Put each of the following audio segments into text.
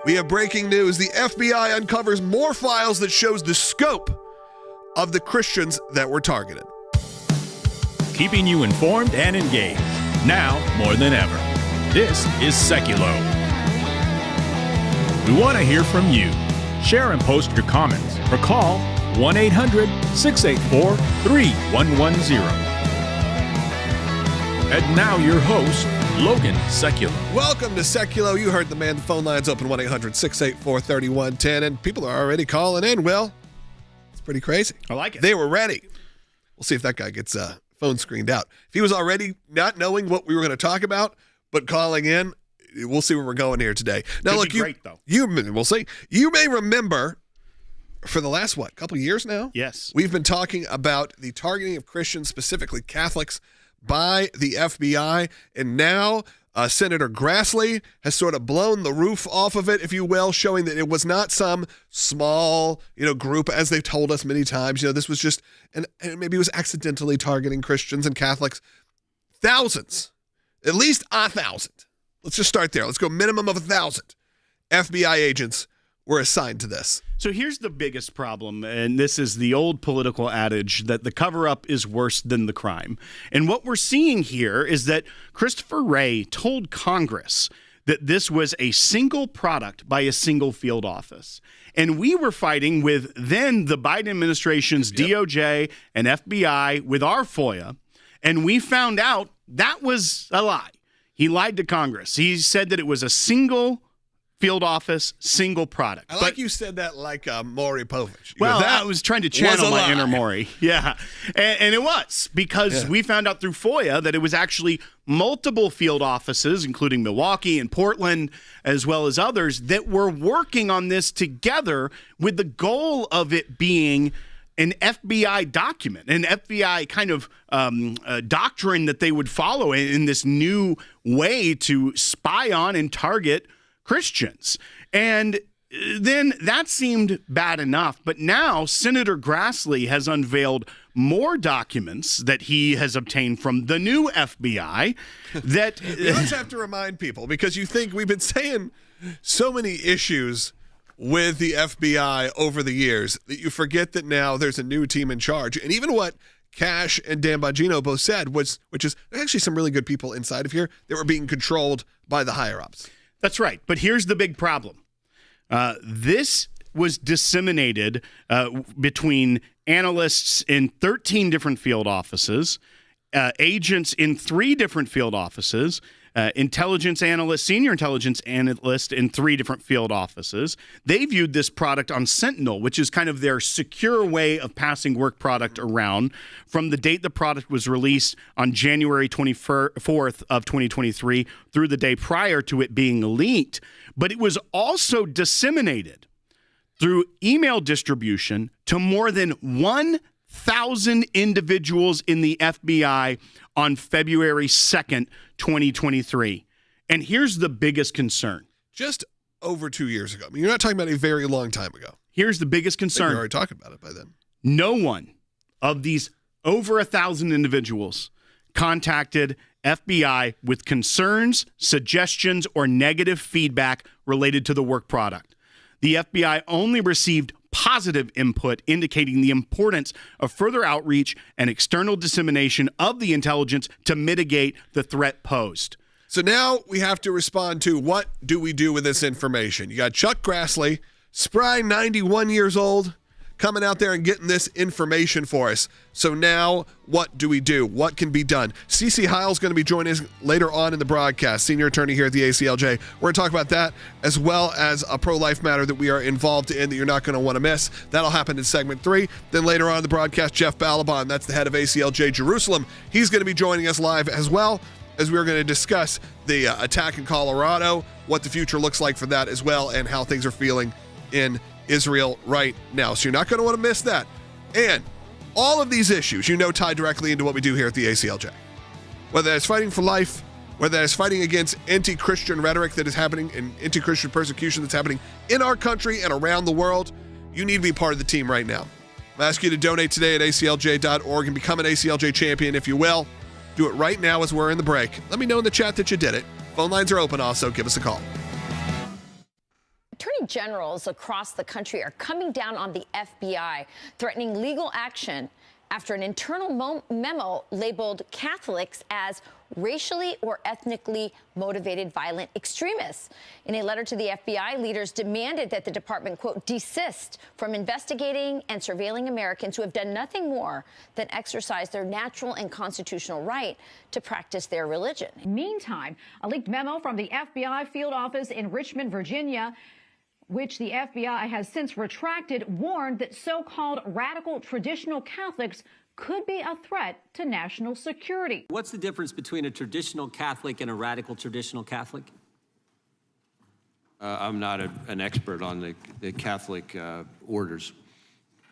We have breaking news. The FBI uncovers more files that shows the scope of the Christians that were targeted. Keeping you informed and engaged, now more than ever. This is Sekulow. We want to hear from you. Share and post your comments or call 1-800-684-3110. And now your host, Logan Sekulow. Welcome to Sekulow. You heard the man. The phone line's open 1-800-684-3110, and people are already calling in. Will, it's pretty crazy. I like it. They were ready. We'll see if that guy gets phone screened out. If he was already not knowing what we were going to talk about, but calling in, we'll see where we're going here today. Now, Could look, be great, though. We'll see. You may remember for the last, couple years now? Yes. We've been talking about the targeting of Christians, specifically Catholics, by the FBI, and now Senator Grassley has sort of blown the roof off of it, if you will, showing that it was not some small, group, as they've told us many times. This was just, and maybe it was accidentally targeting Christians and Catholics. Thousands, at least 1,000. Let's just start there. Let's go minimum of 1,000 FBI agents were assigned to this. So here's the biggest problem, and this is the old political adage that the cover-up is worse than the crime. And what we're seeing here is that Christopher Wray told Congress that this was a single product by a single field office. And we were fighting with then the Biden administration's DOJ and FBI with our FOIA, and we found out that was a lie. He lied to Congress. He said that it was a single field office, single product. I like you said that like Maury Povich. Well, I was trying to channel my inner Maury. Yeah. And it was because we found out through FOIA that it was actually multiple field offices, including Milwaukee and Portland, as well as others, that were working on this together with the goal of it being an FBI document, an FBI kind of doctrine that they would follow in this new way to spy on and target Christians. And then that seemed bad enough. But now Senator Grassley has unveiled more documents that he has obtained from the new FBI that we always have to remind people, because you think we've been saying so many issues with the FBI over the years that you forget that now there's a new team in charge. And even what Kash and Dan Bongino both said, which is there's actually some really good people inside of here that were being controlled by the higher-ups. That's right. But here's the big problem. This was disseminated between analysts in 13 different field offices, agents in 3 different field offices, intelligence analyst, senior intelligence analyst in 3 different field offices. They viewed this product on Sentinel, which is kind of their secure way of passing work product around from the date the product was released on January 24th of 2023 through the day prior to it being leaked. But it was also disseminated through email distribution to more than 1,000 individuals in the FBI on February 2nd, 2023. And here's the biggest concern. Just over 2 years ago. I mean, you're not talking about a very long time ago. Here's the biggest concern. You're already talking about it by then. No one of these over 1,000 individuals contacted FBI with concerns, suggestions, or negative feedback related to the work product. The FBI only received positive input indicating the importance of further outreach and external dissemination of the intelligence to mitigate the threat posed. So now we have to respond to, what do we do with this information? You got Chuck Grassley, spry 91 years old, coming out there and getting this information for us. So now what do we do? What can be done? CeCe Heil's going to be joining us later on in the broadcast, senior attorney here at the ACLJ. We're going to talk about that as well as a pro-life matter that we are involved in that you're not going to want to miss. That'll happen in segment 3. Then later on in the broadcast, Jeff Balaban, that's the head of ACLJ Jerusalem. He's going to be joining us live as well, as we're going to discuss the attack in Colorado, what the future looks like for that as well, and how things are feeling in Israel right now. So you're not going to want to miss that. And all of these issues, tie directly into what we do here at the ACLJ. Whether it's fighting for life, whether it's fighting against anti-Christian rhetoric that is happening and anti-Christian persecution that's happening in our country and around the world, you need to be part of the team right now. I ask you to donate today at aclj.org and become an ACLJ champion, if you will. Do it right now as we're in the break. Let me know in the chat that you did it. Phone lines are open also. Give us a call. Attorney generals across the country are coming down on the FBI, threatening legal action after an internal memo labeled Catholics as racially or ethnically motivated violent extremists. In a letter to the FBI, leaders demanded that the department, quote, desist from investigating and surveilling Americans who have done nothing more than exercise their natural and constitutional right to practice their religion. Meantime, a leaked memo from the FBI field office in Richmond, Virginia, which the FBI has since retracted, warned that so-called radical traditional Catholics could be a threat to national security. What's the difference between a traditional Catholic and a radical traditional Catholic? I'm not an expert on the Catholic orders.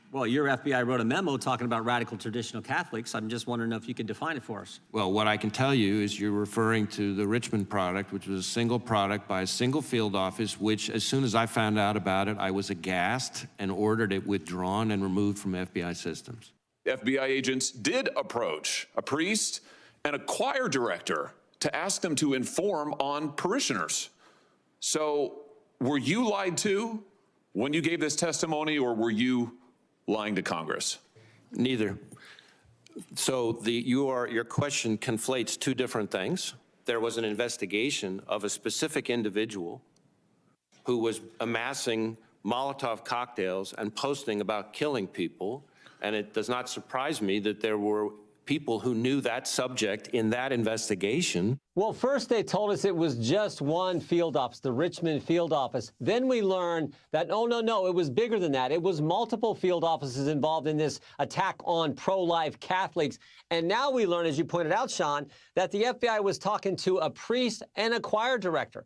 Well, your FBI wrote a memo talking about radical traditional Catholics. I'm just wondering if you could define it for us. Well, what I can tell you is you're referring to the Richmond product, which was a single product by a single field office, which as soon as I found out about it, I was aghast and ordered it withdrawn and removed from FBI systems. FBI agents did approach a priest and a choir director to ask them to inform on parishioners. So were you lied to when you gave this testimony, or were you lying to Congress? Neither. So your question conflates two different things. There was an investigation of a specific individual who was amassing Molotov cocktails and posting about killing people. And it does not surprise me that there were people who knew that subject in that investigation. Well, first they told us it was just one field office, the Richmond field office. Then we learned that, no, it was bigger than that. It was multiple field offices involved in this attack on pro-life Catholics. And now we learn, as you pointed out, Sean, that the FBI was talking to a priest and a choir director.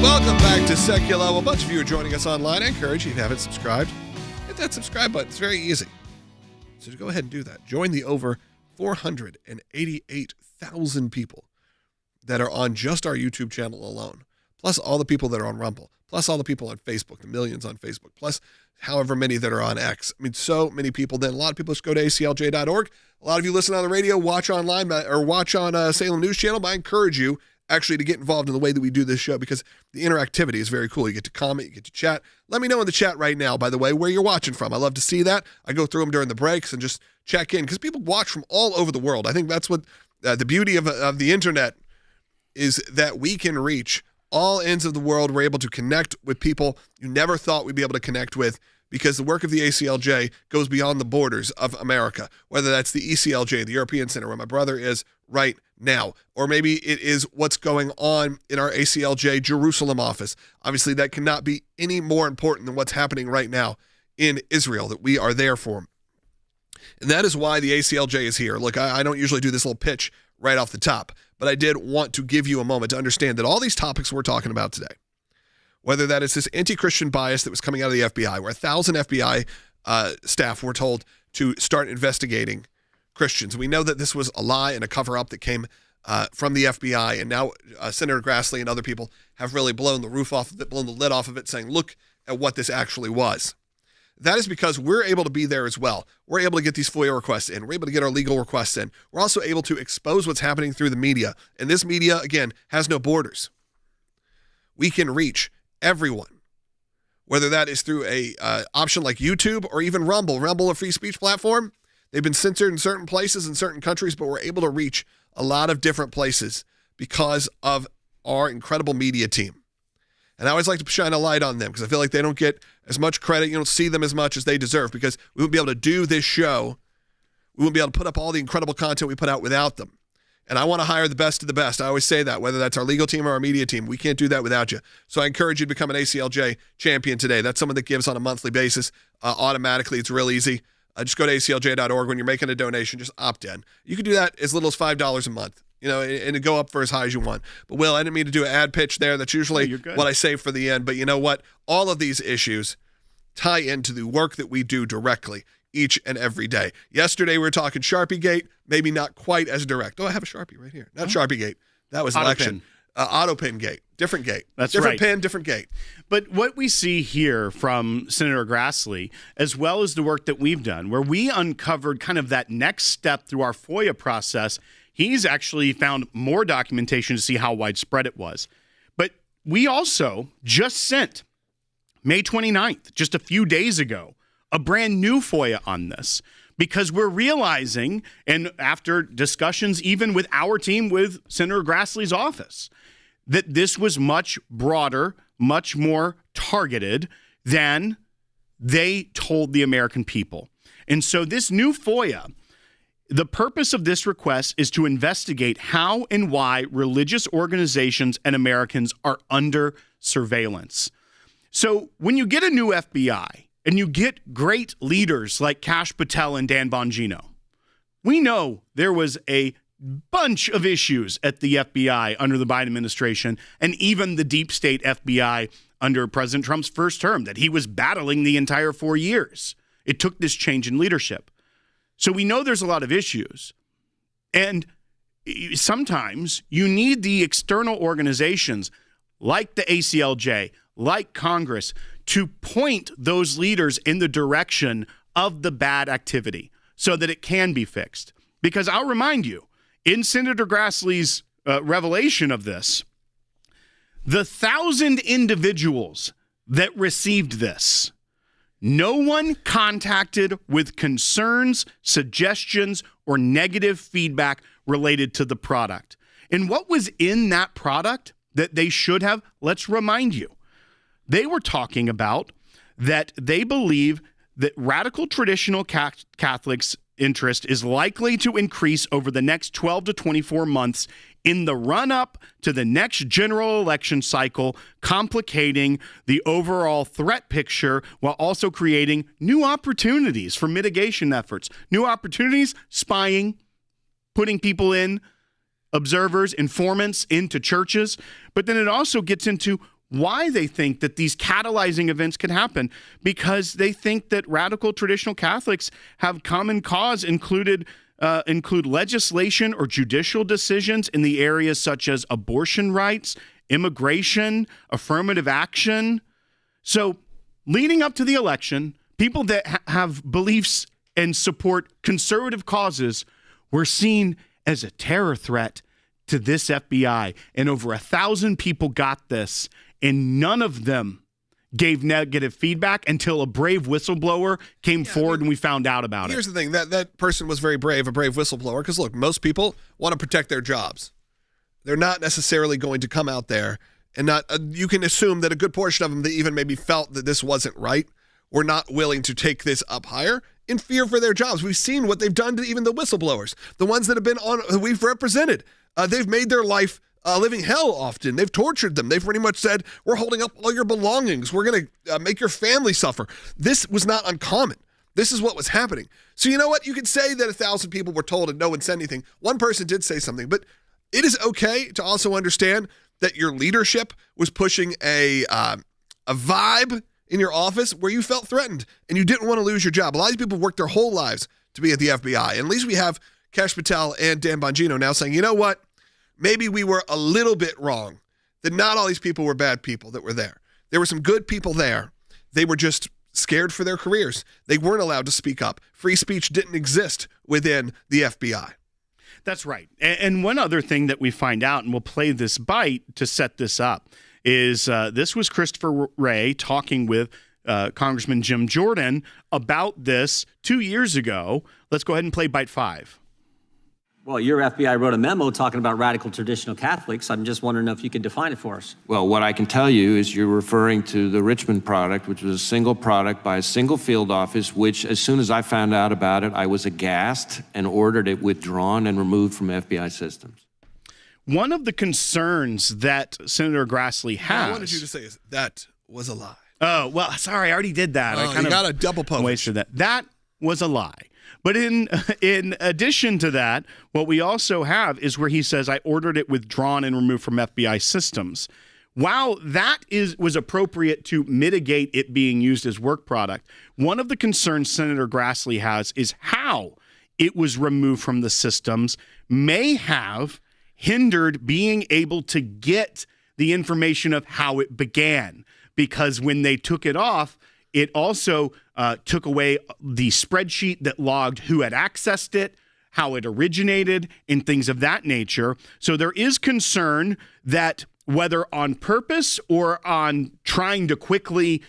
Welcome back to Sekulow. A bunch of you are joining us online. I encourage you, if you haven't subscribed, hit that subscribe button. It's very easy. So go ahead and do that. Join the over 488,000 people that are on just our YouTube channel alone, plus all the people that are on Rumble, plus all the people on Facebook, the millions on Facebook, plus however many that are on X. I mean, so many people. Then a lot of people just go to ACLJ.org. A lot of you listen on the radio, watch online, or watch on Salem News Channel. But I encourage you actually to get involved in the way that we do this show, because the interactivity is very cool. You get to comment, you get to chat. Let me know in the chat right now, by the way, where you're watching from. I love to see that. I go through them during the breaks and just check in, because people watch from all over the world. I think that's what the beauty of the internet is, that we can reach all ends of the world. We're able to connect with people you never thought we'd be able to connect with, because the work of the ACLJ goes beyond the borders of America, whether that's the ECLJ, the European Center, where my brother is right now, or maybe it is what's going on in our ACLJ Jerusalem office. Obviously, that cannot be any more important than what's happening right now in Israel, that we are there for. And that is why the ACLJ is here. Look, I don't usually do this little pitch right off the top, but I did want to give you a moment to understand that all these topics we're talking about today, whether that is this anti-Christian bias that was coming out of the FBI, where 1,000 FBI staff were told to start investigating Christians. We know that this was a lie and a cover-up that came from the FBI, and now Senator Grassley and other people have really blown the roof off of it, blown the lid off of it, saying, look at what this actually was. That is because we're able to be there as well. We're able to get these FOIA requests in. We're able to get our legal requests in. We're also able to expose what's happening through the media. And this media, again, has no borders. We can reach everyone, whether that is through a option like YouTube or even Rumble. Rumble, a free speech platform. They've been censored in certain places in certain countries, but we're able to reach a lot of different places because of our incredible media team. And I always like to shine a light on them, because I feel like they don't get as much credit. You don't see them as much as they deserve, because we wouldn't be able to do this show. We wouldn't be able to put up all the incredible content we put out without them. And I want to hire the best of the best. I always say that, whether that's our legal team or our media team. We can't do that without you. So I encourage you to become an ACLJ champion today. That's someone that gives on a monthly basis automatically. It's real easy. Just go to ACLJ.org. When you're making a donation, just opt in. You can do that as little as $5 a month, and go up for as high as you want. But, Will, I didn't mean to do an ad pitch there. That's usually what I save for the end. But you know what? All of these issues tie into the work that we do directly each and every day. Yesterday, we were talking Sharpiegate, maybe not quite as direct. Oh, I have a Sharpie right here. Not Sharpiegate. That was election. auto pin gate, different gate. That's different right. pin, different gate. But what we see here from Senator Grassley, as well as the work that we've done, where we uncovered kind of that next step through our FOIA process, he's actually found more documentation to see how widespread it was. But we also just sent, May 29th, just a few days ago, a brand new FOIA on this, because we're realizing, and after discussions even with our team, with Senator Grassley's office, that this was much broader, much more targeted than they told the American people. And so this new FOIA, the purpose of this request is to investigate how and why religious organizations and Americans are under surveillance. So when you get a new FBI and you get great leaders like Kash Patel and Dan Bongino, we know there was a bunch of issues at the FBI under the Biden administration, and even the deep state FBI under President Trump's first term that he was battling the entire 4 years. It took this change in leadership. So we know there's a lot of issues. And sometimes you need the external organizations like the ACLJ, like Congress, to point those leaders in the direction of the bad activity so that it can be fixed. Because I'll remind you, in Senator Grassley's revelation of this, the 1,000 individuals that received this, no one contacted with concerns, suggestions, or negative feedback related to the product. And what was in that product that they should have? Let's remind you. They were talking about that they believe that radical traditional Catholics' interest is likely to increase over the next 12 to 24 months in the run-up to the next general election cycle, complicating the overall threat picture while also creating new opportunities for mitigation efforts. New opportunities, spying, putting people in, observers, informants into churches. But then it also gets into why they think that these catalyzing events could happen, because they think that radical traditional Catholics have common cause include legislation or judicial decisions in the areas such as abortion rights, immigration, affirmative action. So leading up to the election, people that have beliefs and support conservative causes were seen as a terror threat to this FBI. And over 1,000 people got this, and none of them gave negative feedback until a brave whistleblower came forward and we found out about it. Here's the thing. That person was very brave, a brave whistleblower, because, look, most people want to protect their jobs. They're not necessarily going to come out there and not you can assume that a good portion of them that even maybe felt that this wasn't right were not willing to take this up higher in fear for their jobs. We've seen what they've done to even the whistleblowers, the ones that have been on, who we've represented. They've made their life living hell often. They've tortured them. They've pretty much said, we're holding up all your belongings. We're going to make your family suffer. This was not uncommon. This is what was happening. So you know what? You could say that 1,000 people were told and no one said anything. One person did say something, but it is okay to also understand that your leadership was pushing a vibe in your office where you felt threatened and you didn't want to lose your job. A lot of people worked their whole lives to be at the FBI. And at least we have Kash Patel and Dan Bongino now saying, you know what? Maybe we were a little bit wrong, that not all these people were bad people that were there. There were some good people there. They were just scared for their careers. They weren't allowed to speak up. Free speech didn't exist within the FBI. That's right. And one other thing that we find out, and we'll play this bite to set this up, is this was Christopher Wray talking with Congressman Jim Jordan about this 2 years ago. Let's go ahead and play bite 5. Well, your FBI wrote a memo talking about radical traditional Catholics. I'm just wondering if you could define it for us. Well, what I can tell you is you're referring to the Richmond product, which was a single product by a single field office, which as soon as I found out about it, I was aghast and ordered it withdrawn and removed from FBI systems. One of the concerns that Senator Grassley has... I wanted you to say is that was a lie. Oh, well, sorry, I already did that. I you got a double poke. Wasted that. That was a lie. But in addition to that, what we also have is where he says, I ordered it withdrawn and removed from FBI systems. While that was appropriate to mitigate it being used as work product, one of the concerns Senator Grassley has is how it was removed from the systems may have hindered being able to get the information of how it began, because when they took it off, it also took away the spreadsheet that logged who had accessed it, how it originated, and things of that nature. So there is concern that whether on purpose or on trying to quickly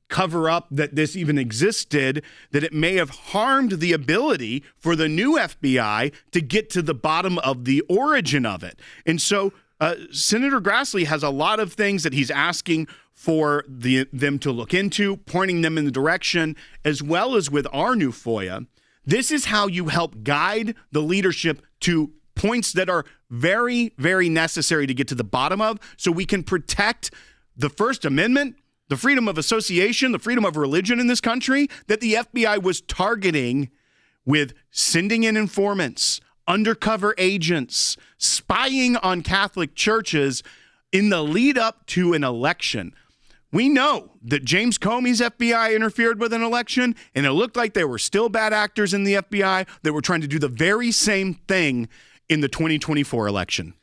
cover up that this even existed, that it may have harmed the ability for the new FBI to get to the bottom of the origin of it. And so Senator Grassley has a lot of things that he's asking for them to look into, pointing them in the direction, as well as with our new FOIA. This is how you help guide the leadership to points that are very, very necessary to get to the bottom of, so we can protect the First Amendment, the freedom of association, the freedom of religion in this country that the FBI was targeting with sending in informants, undercover agents, spying on Catholic churches in the lead up to an election. We know that James Comey's FBI interfered with an election, and it looked like there were still bad actors in the FBI that were trying to do the very same thing in the 2024 election.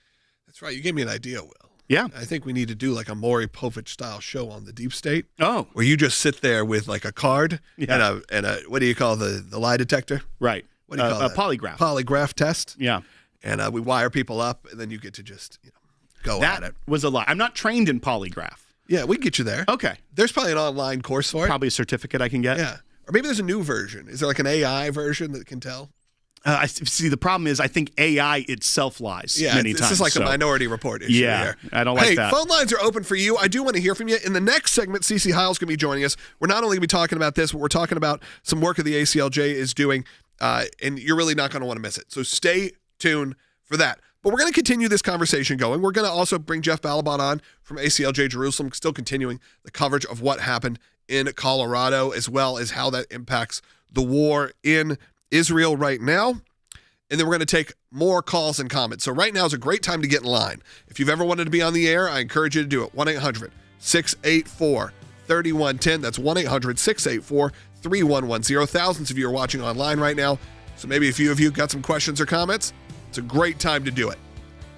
That's right. You gave me an idea, Will. Yeah. I think we need to do like a Maury Povich style show on the deep state. Oh. Where you just sit there with like a card and a what do you call the lie detector? Right. What do you call that? A polygraph. Polygraph test. Yeah. And we wire people up, and then you get to just go at it. That was a lie. I'm not trained in polygraph. Yeah, we can get you there. Okay. There's probably an online course for it. Probably a certificate I can get. Yeah. Or maybe there's a new version. Is there like an AI version that can tell? I see. The problem is I think AI itself lies many times. This is like a Minority Report issue here. I don't like that. Hey, phone lines are open for you. I do want to hear from you. In the next segment, Cece Heil's going to be joining us. We're not only going to be talking about this, but we're talking about some work that the ACLJ is doing, and you're really not going to want to miss it. So stay tuned for that. But we're going to continue this conversation going. We're going to also bring Jeff Balabon on from ACLJ Jerusalem, still continuing the coverage of what happened in Colorado, as well as how that impacts the war in Israel right now. And then we're going to take more calls and comments. So right now is a great time to get in line. If you've ever wanted to be on the air, I encourage you to do it. 1-800-684-3110. That's 1-800-684-3110. Thousands of you are watching online right now. So maybe a few of you got some questions or comments. It's a great time to do it.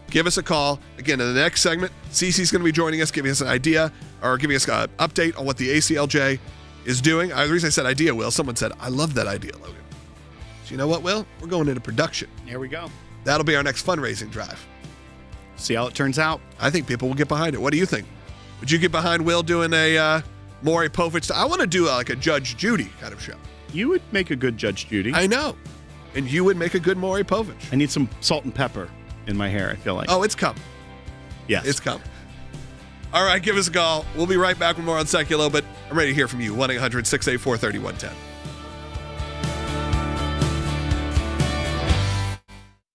Give us a call. Again, in the next segment, Cece's going to be joining us, giving us an idea or giving us an update on what the ACLJ is doing. The reason I said idea, Will, someone said, I love that idea, Logan. So you know what, Will? We're going into production. Here we go. That'll be our next fundraising drive. See how it turns out. I think people will get behind it. What do you think? Would you get behind Will doing a Maury Povich? I want to do like a Judge Judy kind of show. You would make a good Judge Judy. I know. And you would make a good Maury Povich. I need some salt and pepper in my hair, I feel like. Oh, it's coming. Yes. It's coming. All right, give us a call. We'll be right back with more on Sekulow, but I'm ready to hear from you. 1-800-684-3110.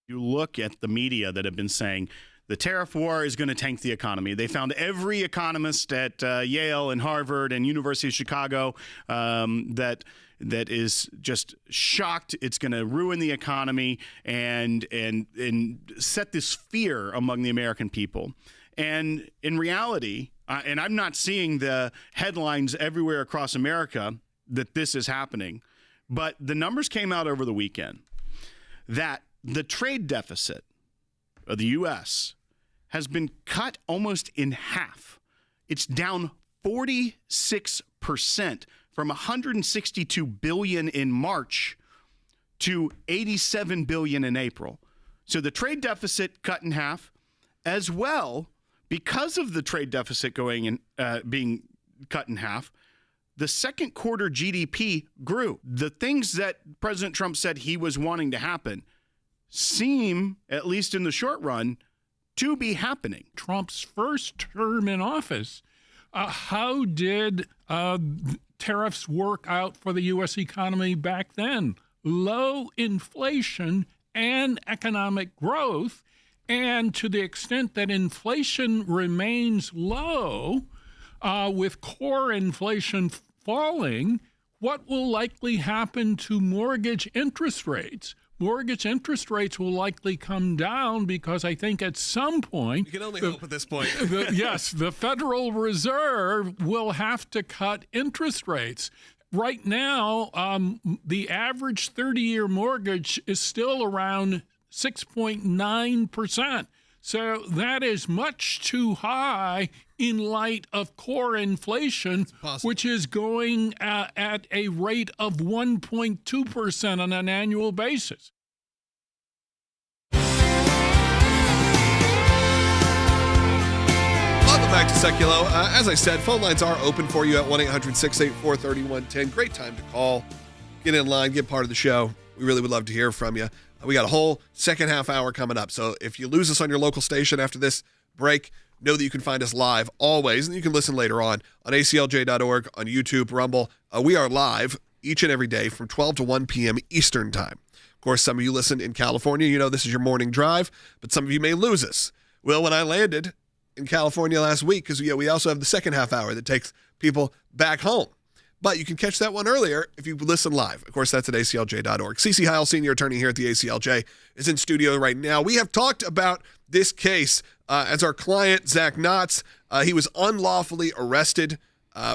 You look at the media that have been saying the tariff war is going to tank the economy. They found every economist at Yale and Harvard and University of Chicago that is just shocked it's going to ruin the economy and set this fear among the American people. And in reality, and I'm not seeing the headlines everywhere across America that this is happening, but the numbers came out over the weekend that the trade deficit of the U.S. has been cut almost in half. It's down 46% from $162 billion in March to $87 billion in April. So the trade deficit cut in half, as well, because of the trade deficit being cut in half, the second quarter GDP grew. The things that President Trump said he was wanting to happen seem, at least in the short run, to be happening. Trump's first term in office, how did tariffs work out for the U.S. economy back then? Low inflation and economic growth. And to the extent that inflation remains low, with core inflation falling, what will likely happen to mortgage interest rates? Mortgage interest rates will likely come down because I think at some point... You can only hope at this point. The Federal Reserve will have to cut interest rates. Right now, the average 30-year mortgage is still around 6.9%. So that is much too high in light of core inflation, which is going at a rate of 1.2% on an annual basis. Welcome back to Sekulow. As I said, phone lines are open for you at 1-800-684-3110. Great time to call. Get in line, get part of the show. We really would love to hear from you. We got a whole second half hour coming up. So if you lose us on your local station after this break, know that you can find us live always, and you can listen later on ACLJ.org, on YouTube, Rumble. We are live each and every day from 12 to 1 p.m. Eastern Time. Of course, some of you listen in California. You know this is your morning drive, but some of you may lose us. Well, when I landed in California last week, because we also have the second half hour that takes people back home. But you can catch that one earlier if you listen live. Of course, that's at ACLJ.org. CC Heil, senior attorney here at the ACLJ, is in studio right now. We have talked about this case as our client, Zach Knotts. He was unlawfully arrested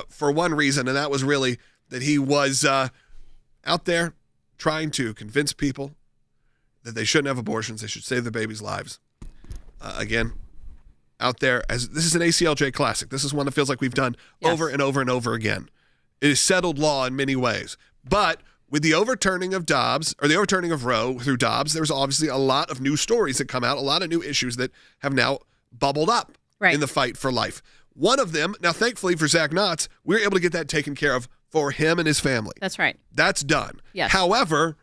for one reason, and that was really that he was out there trying to convince people that they shouldn't have abortions, they should save their babies' lives. Again, out there, as this is an ACLJ classic. This is one that feels like we've done over and over and over again. It is settled law in many ways. But with the overturning of Dobbs, or the overturning of Roe through Dobbs, there's obviously a lot of new stories that come out, a lot of new issues that have now bubbled up in the fight for life. One of them, now thankfully for Zach Knotts, we were able to get that taken care of for him and his family. That's right. That's done. Yes. However,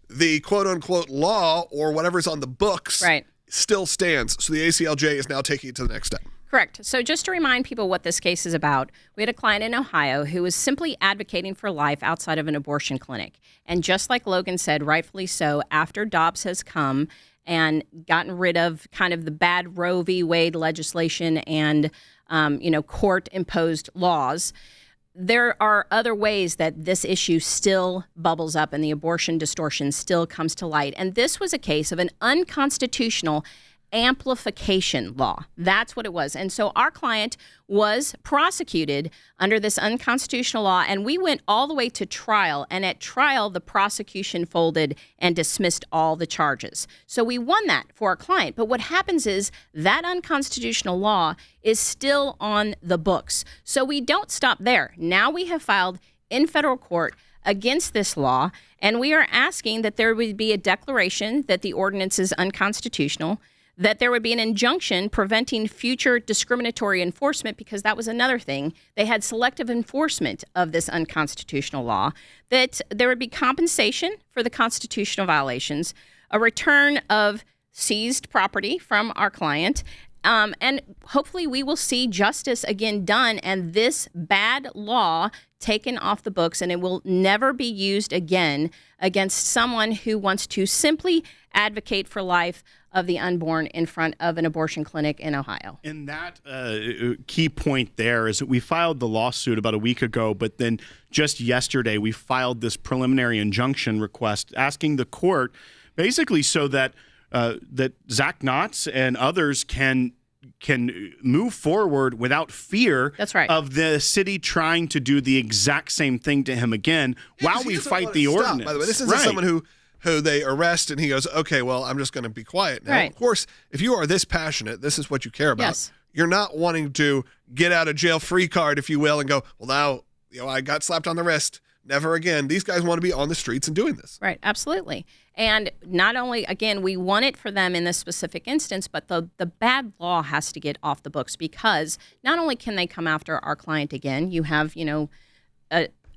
the quote-unquote law, or whatever's on the books, still stands. So the ACLJ is now taking it to the next step. Correct. So just to remind people what this case is about, we had a client in Ohio who was simply advocating for life outside of an abortion clinic. And just like Logan said, rightfully so, after Dobbs has come and gotten rid of kind of the bad Roe v. Wade legislation and, court-imposed laws, there are other ways that this issue still bubbles up and the abortion distortion still comes to light. And this was a case of an unconstitutional amplification law. That's what it was. And so our client was prosecuted under this unconstitutional law, and we went all the way to trial. And at trial, the prosecution folded and dismissed all the charges. So we won that for our client. But what happens is that unconstitutional law is still on the books. So we don't stop there. Now we have filed in federal court against this law, and we are asking that there would be a declaration that the ordinance is unconstitutional, that there would be an injunction preventing future discriminatory enforcement, because that was another thing. They had selective enforcement of this unconstitutional law, that there would be compensation for the constitutional violations, a return of seized property from our client, and hopefully we will see justice again done and this bad law taken off the books, and it will never be used again against someone who wants to simply advocate for life of the unborn in front of an abortion clinic in Ohio. And that key point there is that we filed the lawsuit about a week ago, but then just yesterday we filed this preliminary injunction request asking the court basically so that that Zach Knotts and others can move forward without fear of the city trying to do the exact same thing to him again while we fight the ordinance. By the way, this isn't someone who they arrest and he goes, okay, well, I'm just going to be quiet now. Of course, if you are this passionate, this is what you care about. Yes. You're not wanting to get out of jail free card, if you will, and go, well, now, I got slapped on the wrist. Never again. These guys want to be on the streets and doing this. Right, absolutely. And not only, again, we won it for them in this specific instance, but the bad law has to get off the books, because not only can they come after our client again, you have,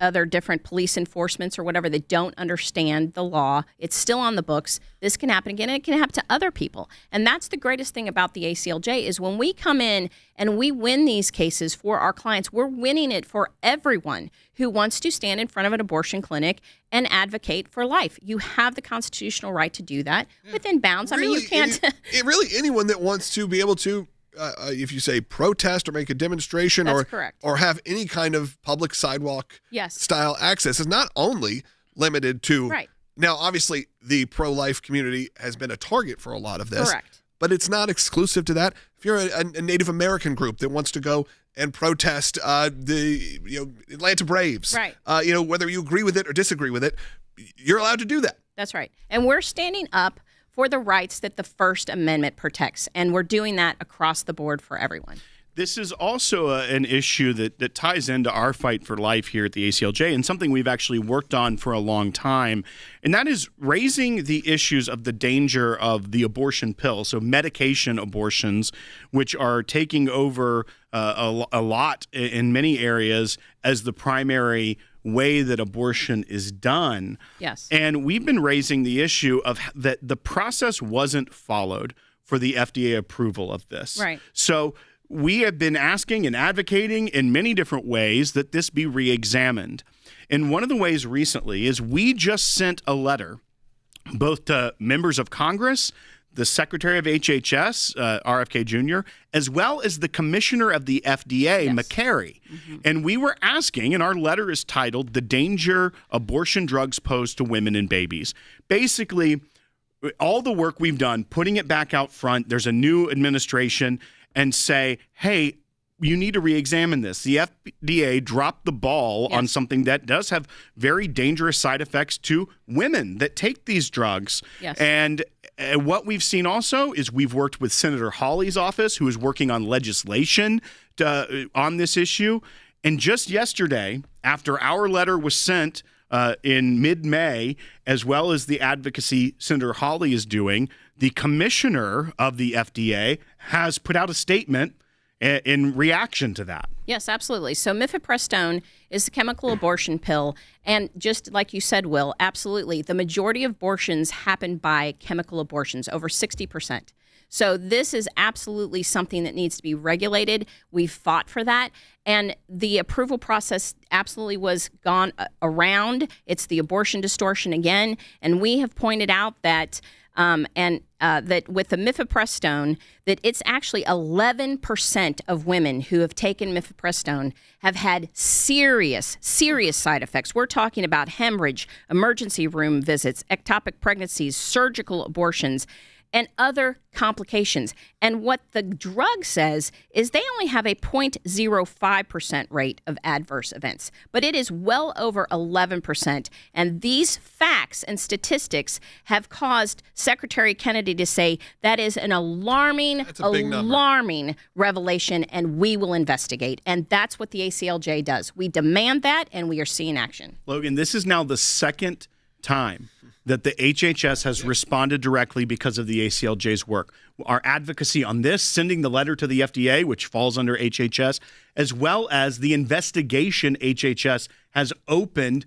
other different police enforcements or whatever that don't understand the law. It's still on the books. This can happen again, and it can happen to other people. And that's the greatest thing about the ACLJ is when we come in and we win these cases for our clients, we're winning it for everyone who wants to stand in front of an abortion clinic and advocate for life. You have the constitutional right to do that within bounds. Really, I mean, you can't. Really, anyone that wants to be able to, if you say protest or make a demonstration or have any kind of public sidewalk style access is not only limited to. Now, obviously, the pro-life community has been a target for a lot of this. But it's not exclusive to that. If you're a Native American group that wants to go and protest the Atlanta Braves, whether you agree with it or disagree with it, you're allowed to do that. That's right. And we're standing up for the rights that the First Amendment protects. And we're doing that across the board for everyone. This is also an issue that ties into our fight for life here at the ACLJ, and something we've actually worked on for a long time, and that is raising the issues of the danger of the abortion pill, so medication abortions, which are taking over a lot in many areas as the primary way that abortion is done. Yes. And we've been raising the issue of that the process wasn't followed for the FDA approval of this. Right. So we have been asking and advocating in many different ways that this be reexamined. And one of the ways recently is we just sent a letter both to members of Congress, the Secretary of HHS, RFK Jr., as well as the Commissioner of the FDA, Yes. McCary. And we were asking, and our letter is titled, "The Danger Abortion Drugs Pose to Women and Babies." Basically, all the work we've done, putting it back out front, there's a new administration, and say, hey, you need to re-examine this. The FDA dropped the ball on something that does have very dangerous side effects to women that take these drugs. Yes. And what we've seen also is we've worked with Senator Hawley's office, who is working on legislation on this issue. And just yesterday, after our letter was sent in mid-May, as well as the advocacy Senator Hawley is doing, the commissioner of the FDA has put out a statement in reaction to that. Yes, absolutely. So mifepristone is the chemical abortion pill. And just like you said, Will, absolutely. The majority of abortions happen by chemical abortions, over 60%. So this is absolutely something that needs to be regulated. We've fought for that. And the approval process absolutely was gone around. It's the abortion distortion again. And we have pointed out that that with the mifepristone, that it's actually 11% of women who have taken mifepristone have had serious side effects. We're talking about hemorrhage, emergency room visits, ectopic pregnancies, surgical abortions, and other complications. And what the drug says is they only have a 0.05% rate of adverse events, but it is well over 11%. And these facts and statistics have caused Secretary Kennedy to say that is an alarming revelation, and we will investigate. And that's what the ACLJ does. We demand that, and we are seeing action. Logan, this is now the second time that the HHS has responded directly because of the ACLJ's work. Our advocacy on this, sending the letter to the FDA, which falls under HHS, as well as the investigation HHS has opened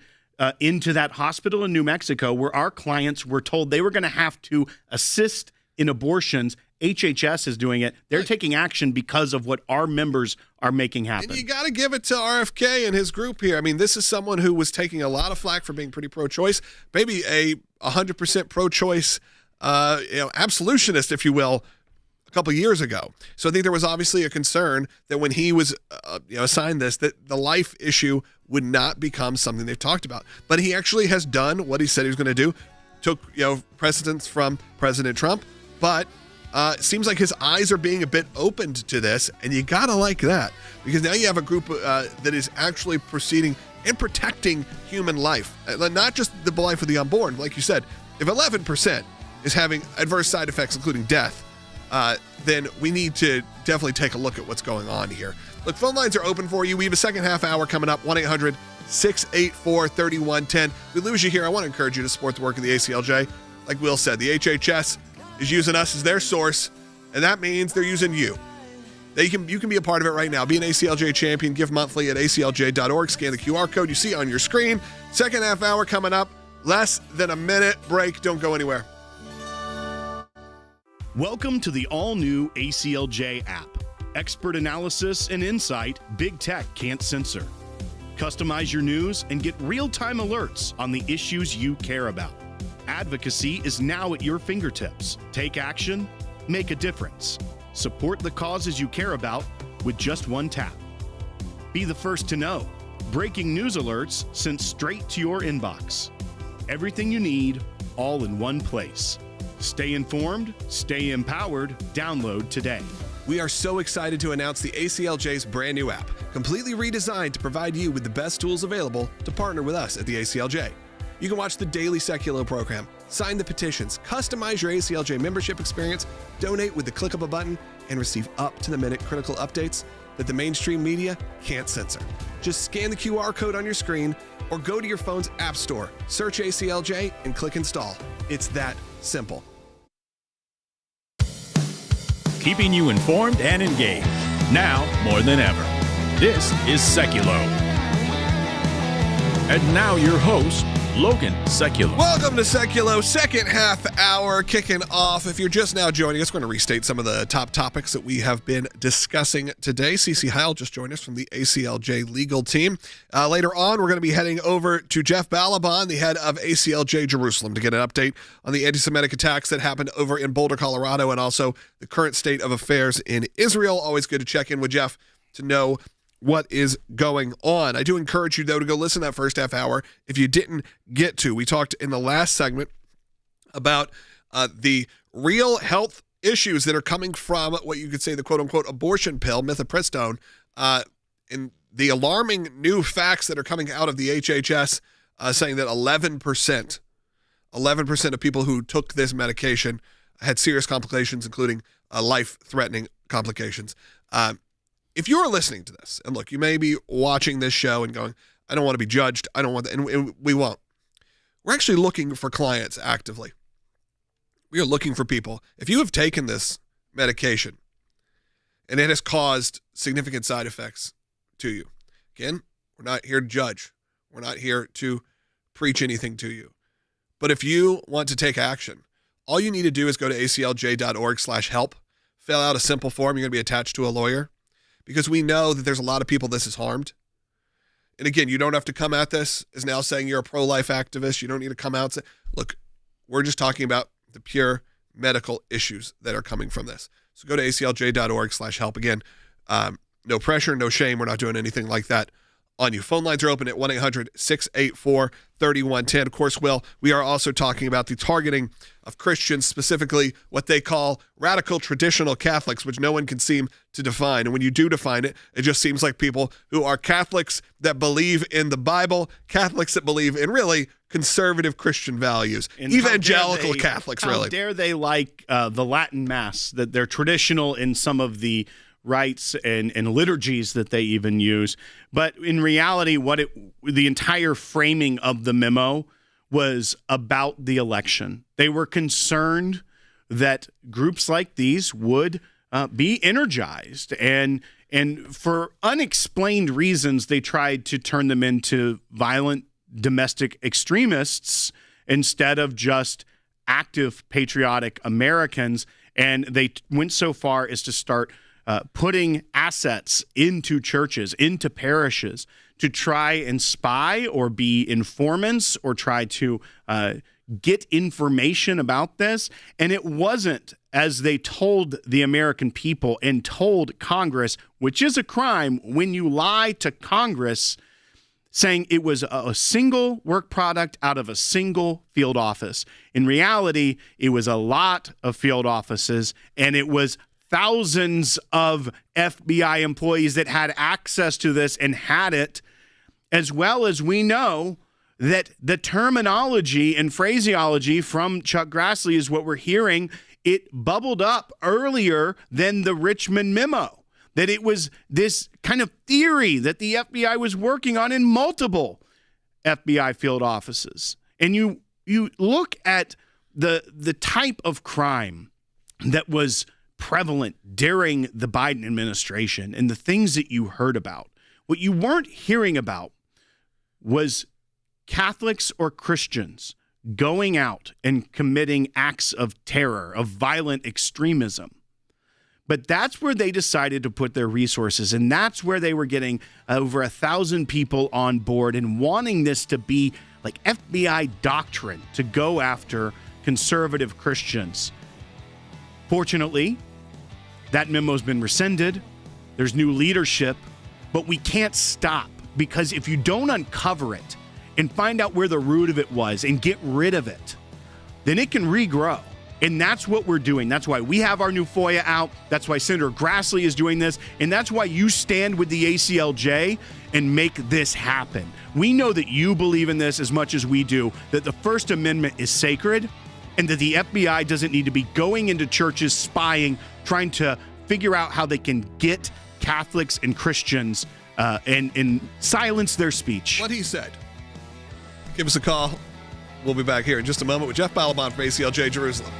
into that hospital in New Mexico where our clients were told they were going to have to assist in abortions. HHS is doing it. They're taking action because of what our members are making happen. And you got to give it to RFK and his group here. I mean, this is someone who was taking a lot of flack for being pretty pro-choice, maybe a 100% pro-choice absolutionist, if you will, a couple of years ago. So I think there was obviously a concern that when he was assigned this, that the life issue would not become something they've talked about. But he actually has done what he said he was going to do, took precedence from President Trump, but it seems like his eyes are being a bit opened to this, and you gotta like that, because now you have a group that is actually proceeding and protecting human life, not just the life of the unborn. Like you said, if 11% is having adverse side effects, including death, then we need to definitely take a look at what's going on here. Look, phone lines are open for you. We have a second half hour coming up, 1-800-684-3110. We lose you here. I want to encourage you to support the work of the ACLJ. Like Will said, the HHS is using us as their source, and that means they're using you. You can be a part of it right now. Be an ACLJ champion. Give monthly at aclj.org. Scan the QR code you see on your screen. Second half hour coming up. Less than a minute break. Don't go anywhere. Welcome to the all-new ACLJ app. Expert analysis and insight big tech can't censor. Customize your news and get real-time alerts on the issues you care about. Advocacy is now at your fingertips. Take action, make a difference. Support the causes you care about with just one tap. Be the first to know. Breaking news alerts sent straight to your inbox. Everything you need, all in one place. Stay informed, stay empowered. Download today. We are so excited to announce the ACLJ's brand new app, completely redesigned to provide you with the best tools available to partner with us at the ACLJ. You can watch the daily Sekulow program, Sign the petitions, customize your ACLJ membership experience, donate with the click of a button, and receive up-to-the-minute critical updates that the mainstream media can't censor. Just scan the QR code on your screen or go to your phone's app store, search ACLJ, and click install. It's that simple. Keeping you informed and engaged, now more than ever. This is Sekulow. And now your host, Logan Sekulow. Welcome to Sekulow, second half hour kicking off. If you're just now joining us, we're going to restate some of the top topics that we have been discussing today. CC Heil just joined us from the ACLJ legal team. Later on, we're going to be heading over to Jeff Balaban, the head of ACLJ Jerusalem, to get an update on the anti-Semitic attacks that happened over in Boulder, Colorado, and also the current state of affairs in Israel. Always good to check in with Jeff to know what is going on. I do encourage you, though, to go listen to that first half hour if you didn't get to. We talked in the last segment about the real health issues that are coming from what you could say the quote-unquote abortion pill, mifepristone, and the alarming new facts that are coming out of the HHS saying that 11% of people who took this medication had serious complications, including life-threatening complications. If you're listening to this, and look, you may be watching this show and going, I don't want to be judged, I don't want that, and we won't. We're actually looking for clients actively. We are looking for people. If you have taken this medication and it has caused significant side effects to you, again, we're not here to judge. We're not here to preach anything to you. But if you want to take action, all you need to do is go to aclj.org/help, fill out a simple form. You're going to be attached to a lawyer, because we know that there's a lot of people this has harmed. And again, you don't have to come at this as now saying you're a pro-life activist. You don't need to come out and say, look, we're just talking about the pure medical issues that are coming from this. So go to aclj.org/help. Again, no pressure, no shame. We're not doing anything like that on you. Phone lines are open at 1-800-684-3110. Of course, we are also talking about the targeting of Christians, specifically what they call radical traditional Catholics, which no one can seem to define. And when you do define it, it just seems like people who are Catholics that believe in the Bible, Catholics that believe in really conservative Christian values, and evangelical Catholics, really. How dare they like the Latin Mass, that they're traditional in some of the rites and liturgies that they even use. But in reality, the entire framing of the memo was about the election. They were concerned that groups like these would be energized, and for unexplained reasons, they tried to turn them into violent domestic extremists instead of just active patriotic Americans. And they went so far as to start putting assets into churches, into parishes, to try and spy or be informants or try to get information about this. And it wasn't, as they told the American people and told Congress, which is a crime when you lie to Congress, saying it was a single work product out of a single field office. In reality, it was a lot of field offices, and it was thousands of FBI employees that had access to this and had it, as well as we know that the terminology and phraseology from Chuck Grassley is what we're hearing. It bubbled up earlier than the Richmond memo, that it was this kind of theory that the FBI was working on in multiple FBI field offices. And you look at the type of crime that was prevalent during the Biden administration and the things that you heard about. What you weren't hearing about was Catholics or Christians going out and committing acts of terror, of violent extremism. But that's where they decided to put their resources, and that's where they were getting over 1,000 people on board and wanting this to be like FBI doctrine to go after conservative Christians. Fortunately, that memo's been rescinded. There's new leadership, but we can't stop, because if you don't uncover it and find out where the root of it was and get rid of it, then it can regrow. And that's what we're doing. That's why we have our new FOIA out. That's why Senator Grassley is doing this. And that's why you stand with the ACLJ and make this happen. We know that you believe in this as much as we do, that the First Amendment is sacred, and that the FBI doesn't need to be going into churches, spying, trying to figure out how they can get Catholics and Christians and silence their speech. What he said. Give us a call. We'll be back here in just a moment with Jeff Balaban from ACLJ Jerusalem.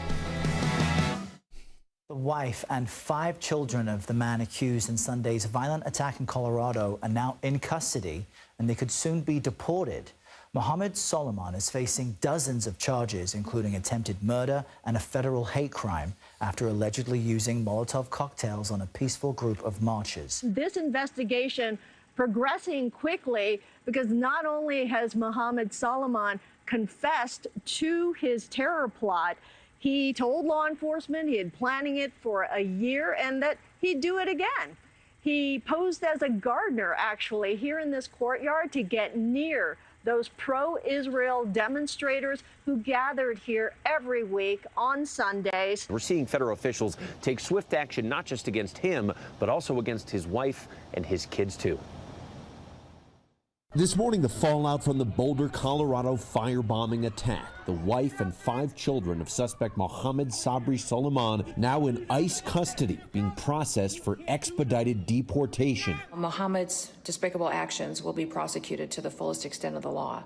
The wife and 5 children of the man accused in Sunday's violent attack in Colorado are now in custody, and they could soon be deported. Mohammed Solomon is facing dozens of charges, including attempted murder and a federal hate crime, after allegedly using Molotov cocktails on a peaceful group of marchers. This investigation progressing quickly because not only has Mohammed Solomon confessed to his terror plot, he told law enforcement he had planning it for a year and that he'd do it again. He posed as a gardener, actually, here in this courtyard to get near those pro-Israel demonstrators who gathered here every week on Sundays. We're seeing federal officials take swift action, not just against him, but also against his wife and his kids, too. This morning, the fallout from the Boulder, Colorado firebombing attack. The wife and 5 children of suspect Mohammed Sabri Solomon now in ICE custody, being processed for expedited deportation. Mohammed's despicable actions will be prosecuted to the fullest extent of the law.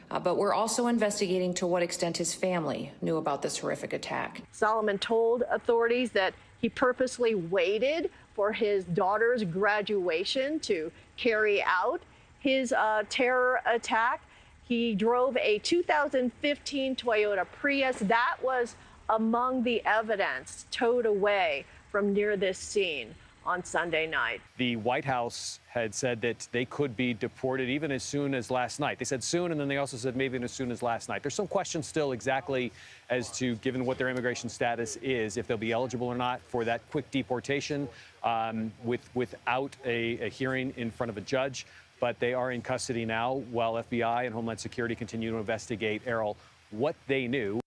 But we're also investigating to what extent his family knew about this horrific attack. Solomon told authorities that he purposely waited for his daughter's graduation to carry out his terror attack. He drove a 2015 Toyota Prius. That was among the evidence towed away from near this scene on Sunday night. The White House had said that they could be deported even as soon as last night. They said soon, and then they also said maybe as soon as last night. There's some questions still exactly as to, given what their immigration status is, if they'll be eligible or not for that quick deportation without a hearing in front of a judge. But they are in custody now while FBI and Homeland Security continue to investigate, Errol, what they knew.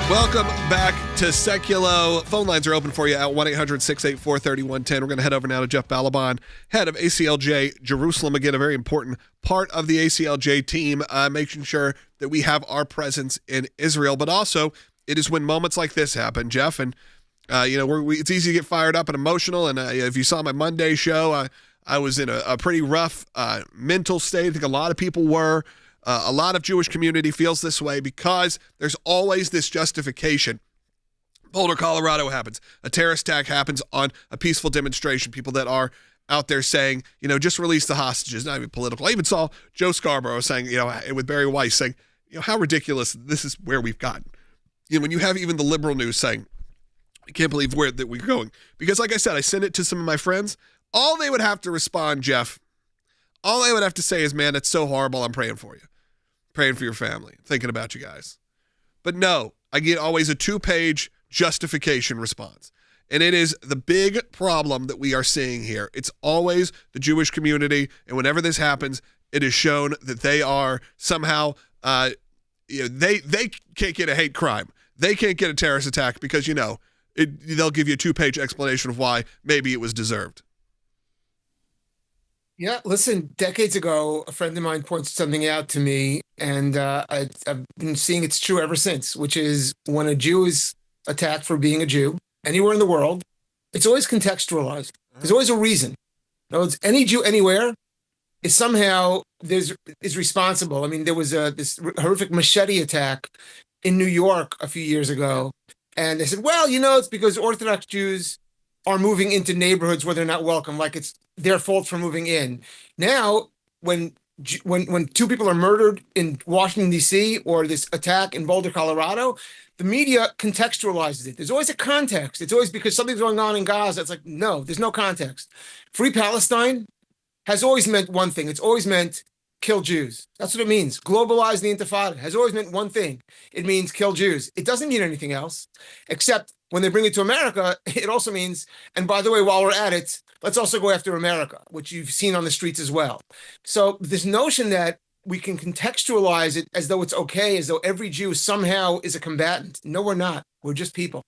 Welcome back to Sekulow. Phone lines are open for you at 1-800-684-3110. We're going to head over now to Jeff Balaban, head of ACLJ Jerusalem. Again, a very important part of the ACLJ team, making sure that we have our presence in Israel. But also, it is when moments like this happen, Jeff, and it's easy to get fired up and emotional. And if you saw my Monday show, I was in a pretty rough mental state. I think a lot of people were. A lot of Jewish community feels this way because there's always this justification. Boulder, Colorado happens. A terrorist attack happens on a peaceful demonstration. People that are out there saying, just release the hostages. Not even political. I even saw Joe Scarborough saying, with Barry Weiss saying, how ridiculous this is where we've gotten. When you have even the liberal news saying, I can't believe that we're going. Because like I said, I sent it to some of my friends. All they would have to respond, Jeff, all they would have to say is, man, it's so horrible. I'm praying for you. Praying for your family, thinking about you guys. But no, I get always a 2-page justification response. And it is the big problem that we are seeing here. It's always the Jewish community. And whenever this happens, it is shown that they are somehow, they can't get a hate crime. They can't get a terrorist attack because, they'll give you a 2-page explanation of why maybe it was deserved. Yeah, listen, decades ago, a friend of mine pointed something out to me, and I've been seeing it's true ever since, which is when a Jew is attacked for being a Jew anywhere in the world, it's always contextualized. There's always a reason. In other words, any Jew anywhere is somehow is responsible. I mean, there was this horrific machete attack in New York a few years ago, and they said, well, it's because Orthodox Jews are moving into neighborhoods where they're not welcome, like it's their fault for moving in. Now, when 2 people are murdered in Washington, D.C., or this attack in Boulder, Colorado, the media contextualizes it. There's always a context. It's always because something's going on in Gaza. It's like, no, there's no context. Free Palestine has always meant one thing. It's always meant kill Jews. That's what it means. Globalize the Intifada has always meant one thing. It means kill Jews. It doesn't mean anything else, except when they bring it to America, it also means, and by the way, while we're at it, let's also go after America, which you've seen on the streets as well. So this notion that we can contextualize it as though it's okay, as though every Jew somehow is a combatant. No, we're not. We're just people.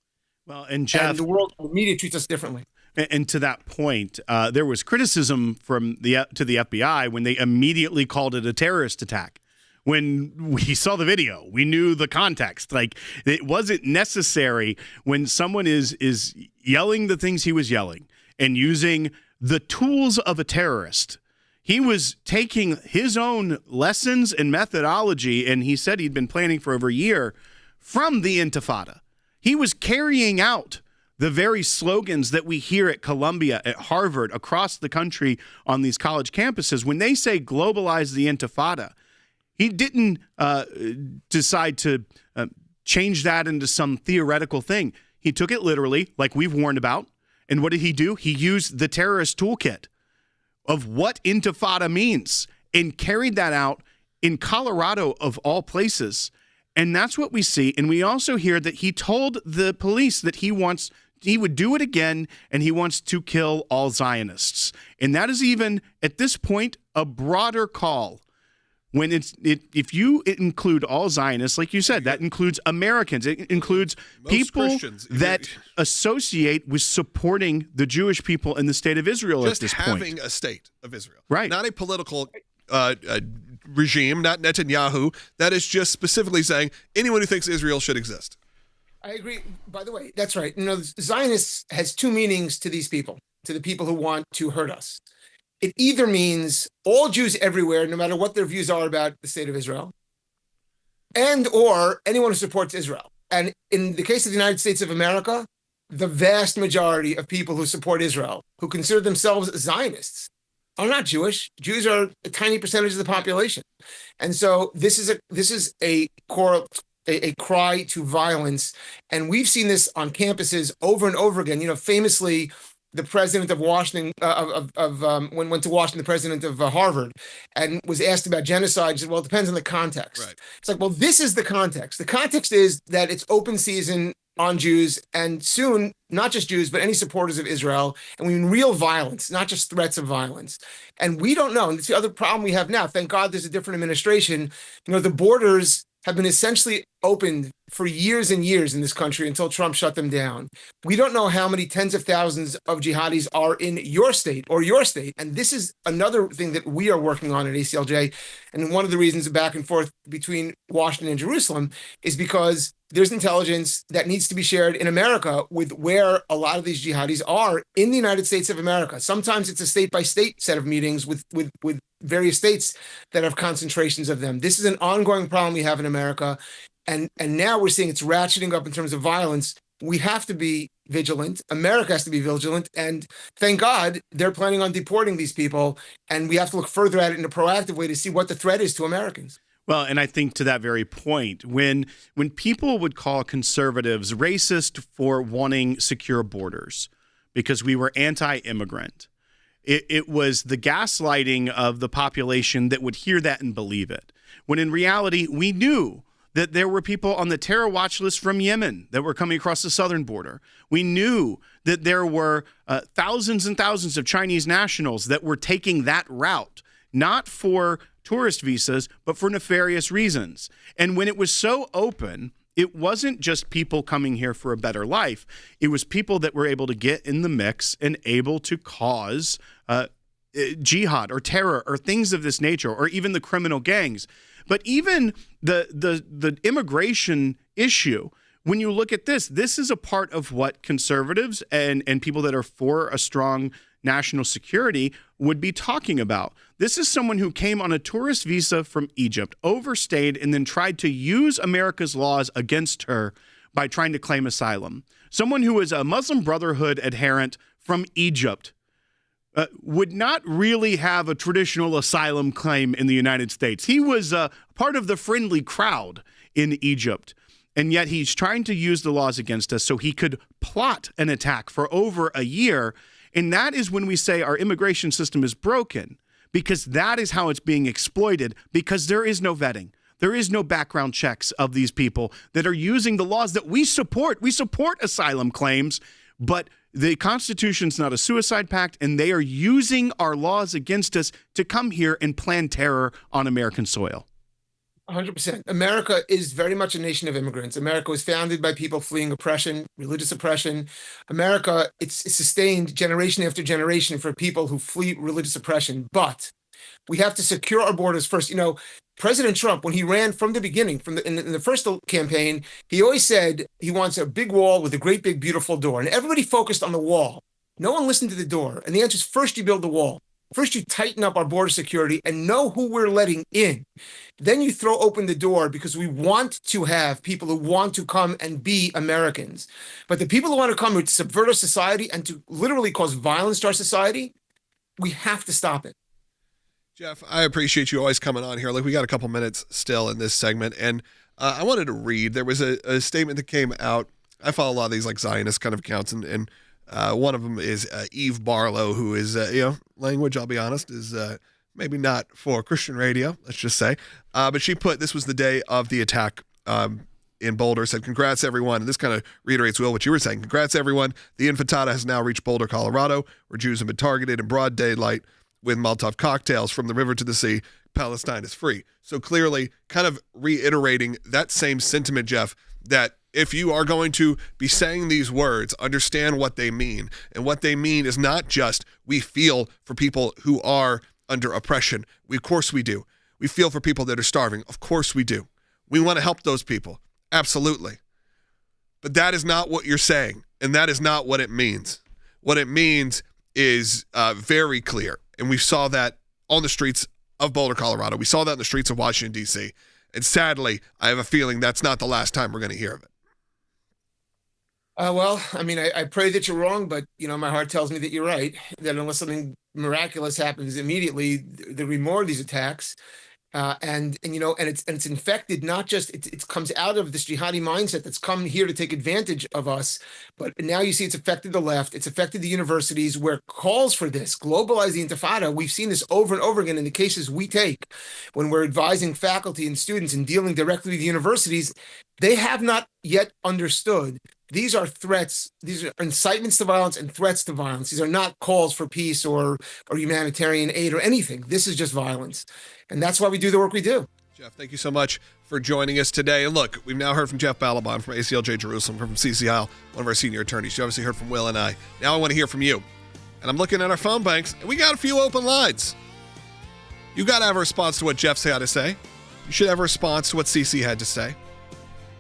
Well, and Jeff, the world, the media treats us differently. And to that point, there was criticism to the FBI when they immediately called it a terrorist attack. When we saw the video, we knew the context. Like, it wasn't necessary when someone is yelling the things he was yelling and using the tools of a terrorist. He was taking his own lessons and methodology, and he said he'd been planning for over a year, from the Intifada. He was carrying out the very slogans that we hear at Columbia, at Harvard, across the country on these college campuses. When they say globalize the Intifada, he didn't decide to change that into some theoretical thing. He took it literally, like we've warned about. And what did he do? He used the terrorist toolkit of what Intifada means and carried that out in Colorado, of all places. And that's what we see. And we also hear that he told the police that he would do it again, and he wants to kill all Zionists. And that is even, at this point, a broader call. When if you include all Zionists, like you said, that includes Americans. It includes most people Christians that associate with supporting the Jewish people in the state of Israel at this point. Just having a state of Israel. Right. Not a political regime, not Netanyahu. That is just specifically saying anyone who thinks Israel should exist. I agree. By the way, that's right. Zionists has two meanings to these people, to the people who want to hurt us. It either means all Jews everywhere, no matter what their views are about the state of Israel, and or anyone who supports Israel. And in the case of the United States of America, the vast majority of people who support Israel, who consider themselves Zionists, are not Jewish. Jews are a tiny percentage of the population. And so this is a cry to violence. And we've seen this on campuses over and over again. Famously, the president of Washington, when went to Washington, the president of Harvard, and was asked about genocide, he said, well, it depends on the context. Right. It's like, well, this is the context. The context is that it's open season on Jews, and soon, not just Jews, but any supporters of Israel, and we mean real violence, not just threats of violence. And we don't know. And it's the other problem we have now. Thank God there's a different administration. The borders have been essentially opened for years and years in this country until Trump shut them down. We don't know how many tens of thousands of jihadis are in your state or your state. And this is another thing that we are working on at ACLJ. And one of the reasons the back and forth between Washington and Jerusalem is because there's intelligence that needs to be shared in America with where a lot of these jihadis are in the United States of America. Sometimes it's a state-by-state set of meetings with various states that have concentrations of them. This is an ongoing problem we have in America. And now we're seeing it's ratcheting up in terms of violence. We have to be vigilant. America has to be vigilant. And thank God they're planning on deporting these people. And we have to look further at it in a proactive way to see what the threat is to Americans. Well, and I think to that very point, when people would call conservatives racist for wanting secure borders because we were anti-immigrant, it was the gaslighting of the population that would hear that and believe it. When in reality, we knew that there were people on the terror watch list from Yemen that were coming across the southern border. We knew that there were thousands and thousands of Chinese nationals that were taking that route, not for tourist visas, but for nefarious reasons. And when it was so open, it wasn't just people coming here for a better life. It was people that were able to get in the mix and able to cause jihad or terror or things of this nature, or even the criminal gangs. But even the immigration issue, when you look at this is a part of what conservatives and people that are for a strong national security would be talking about. This is someone who came on a tourist visa from Egypt, overstayed, and then tried to use America's laws against her by trying to claim asylum. Someone who is a Muslim Brotherhood adherent from Egypt would not really have a traditional asylum claim in the United States. He was part of the friendly crowd in Egypt, and yet he's trying to use the laws against us so he could plot an attack for over a year. And that is when we say our immigration system is broken, because that is how it's being exploited, because there is no vetting. There is no background checks of these people that are using the laws that we support. We support asylum claims, but the Constitution's not a suicide pact, and they are using our laws against us to come here and plan terror on American soil. 100%. America is very much a nation of immigrants. America was founded by people fleeing oppression, religious oppression. America, it's sustained generation after generation for people who flee religious oppression. But we have to secure our borders first. You know, President Trump, when he ran from the beginning, in the first campaign, he always said he wants a big wall with a great, big, beautiful door. And everybody focused on the wall. No one listened to the door. And the answer is first you build the wall. First, you tighten up our border security and know who we're letting in. Then you throw open the door because we want to have people who want to come and be Americans. But the people who want to come to subvert our society and to literally cause violence to our society, we have to stop it. Jeff, I appreciate you always coming on here. Look, we got a couple minutes still in this segment, and I wanted to read. There was a statement that came out. I follow a lot of these like Zionist kind of accounts, and one of them is Eve Barlow, who is, language, I'll be honest, is maybe not for Christian radio, let's just say. But she put, this was the day of the attack in Boulder, said, congrats, everyone. And this kind of reiterates, Will, what you were saying. Congrats, everyone. The Intifada has now reached Boulder, Colorado, where Jews have been targeted in broad daylight with Molotov cocktails from the river to the sea. Palestine is free. So clearly kind of reiterating that same sentiment, Jeff, that if you are going to be saying these words, understand what they mean. And what they mean is not just we feel for people who are under oppression. Of course we do. We feel for people that are starving. Of course we do. We want to help those people. Absolutely. But that is not what you're saying. And that is not what it means. What it means is very clear. And we saw that on the streets of Boulder, Colorado. We saw that in the streets of Washington, D.C. And sadly, I have a feeling that's not the last time we're going to hear of it. Well, I mean, I pray that you're wrong, but, my heart tells me that you're right, that unless something miraculous happens immediately, there'll be more of these attacks. And it's infected, not just, it comes out of this jihadi mindset that's come here to take advantage of us. But now you see it's affected the left. It's affected the universities where calls for this, globalize the Intifada. We've seen this over and over again in the cases we take when we're advising faculty and students and dealing directly with the universities. They have not yet understood. These are threats. These are incitements to violence and threats to violence. These are not calls for peace or humanitarian aid or anything. This is just violence. And that's why we do the work we do. Jeff, thank you so much for joining us today. And look, we've now heard from Jeff Balaban from ACLJ Jerusalem, from CCIL, one of our senior attorneys. You obviously heard from Will and I. Now I want to hear from you. And I'm looking at our phone banks, and we got a few open lines. You got to have a response to what Jeff's had to say. You should have a response to what CC had to say.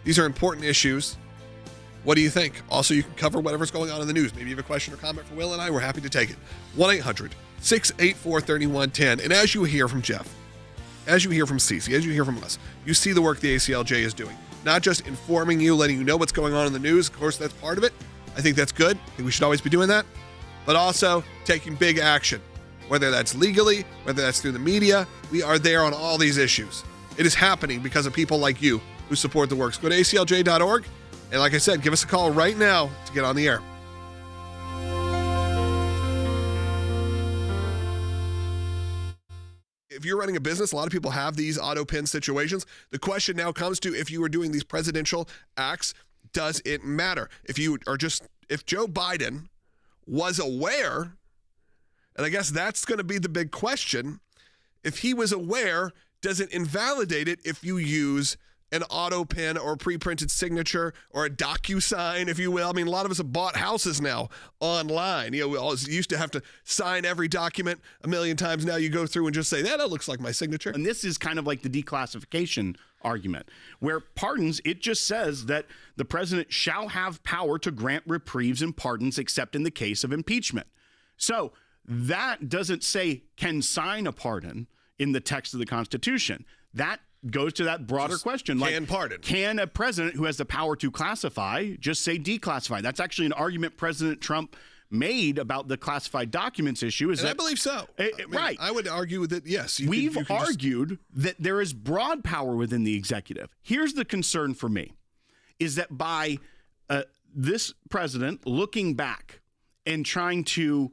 These are important issues. What do you think? Also, you can cover whatever's going on in the news. Maybe you have a question or comment for Will and I. We're happy to take it. 1-800-684-3110. And as you hear from Jeff, as you hear from Cece, as you hear from us, you see the work the ACLJ is doing. Not just informing you, letting you know what's going on in the news. Of course, that's part of it. I think that's good. I think we should always be doing that. But also taking big action, whether that's legally, whether that's through the media. We are there on all these issues. It is happening because of people like you who support the works. Go to aclj.org. And like I said, give us a call right now to get on the air. If you're running a business, a lot of people have these auto pin situations. The question now comes to, if you are doing these presidential acts, does it matter? If Joe Biden was aware, and I guess that's going to be the big question, if he was aware, does it invalidate it if you use an auto pin or a pre-printed signature or a DocuSign, if you will? I mean, a lot of us have bought houses now online. We always used to have to sign every document a million times. Now you go through and just say, that looks like my signature. And this is kind of like the declassification argument, where pardons, it just says that the president shall have power to grant reprieves and pardons except in the case of impeachment. So that doesn't say can sign a pardon in the text of the Constitution. That goes to that broader question. Can pardon. Can a president who has the power to classify just say declassify? That's actually an argument President Trump made about the classified documents issue. I believe so. Right. I would argue that, yes. We've argued that there is broad power within the executive. Here's the concern for me, is that by this president looking back and trying to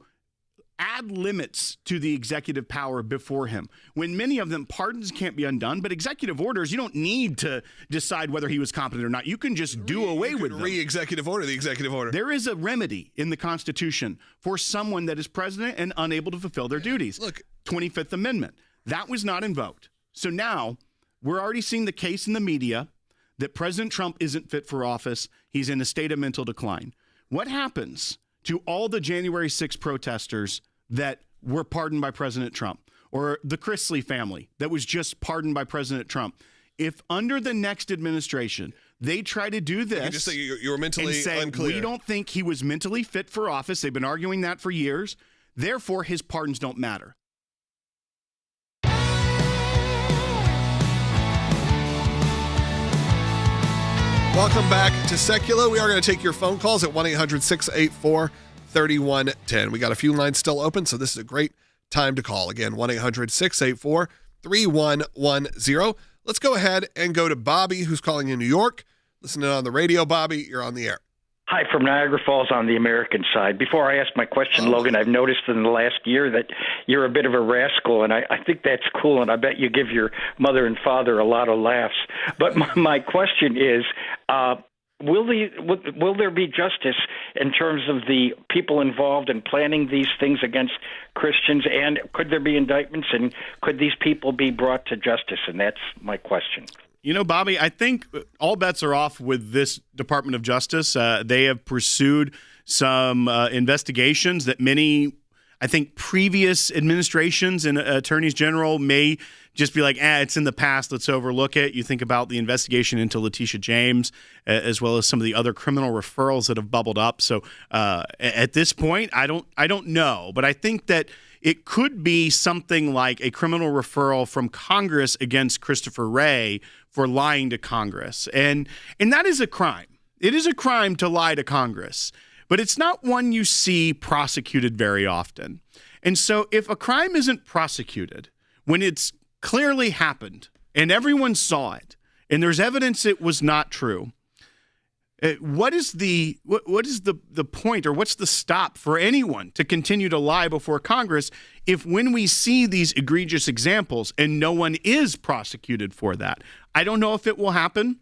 add limits to the executive power before him. When many of them, pardons can't be undone, but executive orders, you don't need to decide whether he was competent or not. You can just do away with them. Executive order, the executive order. There is a remedy in the Constitution for someone that is president and unable to fulfill their duties. Look, 25th Amendment. That was not invoked. So now we're already seeing the case in the media that President Trump isn't fit for office. He's in a state of mental decline. What happens to all the January 6 protesters that were pardoned by President Trump, or the Grassley family that was just pardoned by President Trump? If under the next administration they try to do this, you just say you were mentally and say, unclear. We don't think he was mentally fit for office. They've been arguing that for years. Therefore, his pardons don't matter. Welcome back to Sekulow. We are going to take your phone calls at 1-800-684-3110. We got a few lines still open, so this is a great time to call. Again, 1-800-684-3110. Let's go ahead and go to Bobby, who's calling in New York. Listening on the radio, Bobby, you're on the air. Hi, from Niagara Falls on the American side. Before I ask my question, Logan, I've noticed in the last year that you're a bit of a rascal, and I think that's cool, and I bet you give your mother and father a lot of laughs. But my question is, will there be justice in terms of the people involved in planning these things against Christians, and could there be indictments, and could these people be brought to justice? And that's my question. You know, Bobby, I think all bets are off with this Department of Justice. They have pursued some investigations that many, I think, previous administrations and attorneys general may just be like, it's in the past, let's overlook it. You think about the investigation into Letitia James, as well as some of the other criminal referrals that have bubbled up. So at this point, I don't know, but I think that it could be something like a criminal referral from Congress against Christopher Wray for lying to Congress. And that is a crime. It is a crime to lie to Congress, but it's not one you see prosecuted very often. And so if a crime isn't prosecuted when it's clearly happened and everyone saw it and there's evidence it was not true, what is the point, or what's the stop for anyone to continue to lie before Congress if when we see these egregious examples and no one is prosecuted for that? I don't know if it will happen,